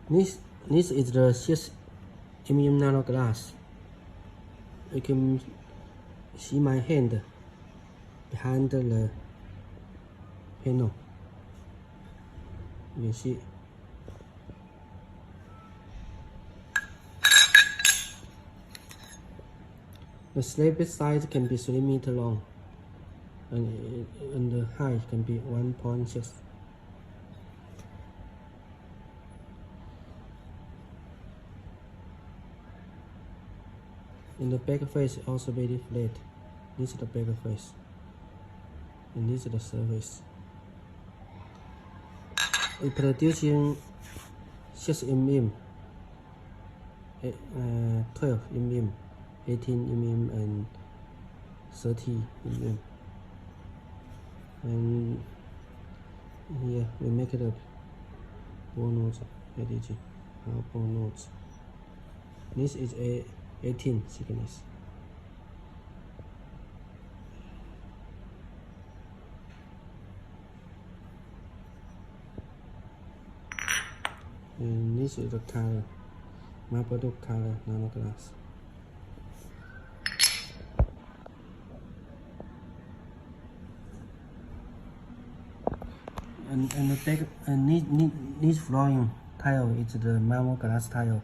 This is the 6mm nanoglass. You can see my hand behind the panel. You can see. The slab size can be 3 meters long, and the height can be 1.6. And the back face is also very flat. This is the back face, and this is the surface. It producing 6mm, 12mm, 18mm, and 30mm. And here we make it up ball notes, ball notes. This is a 18 thickness. And this is the color, my product color, nanoglass. And the back and this flooring tile is the marble glass tile.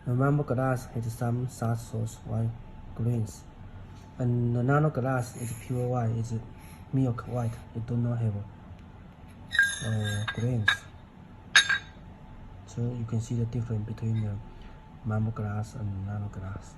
The marble glass has some source white grains, and the nano glass is pure white. It's milk white. It do not have grains. So you can see the difference between the marble glass and nano glass.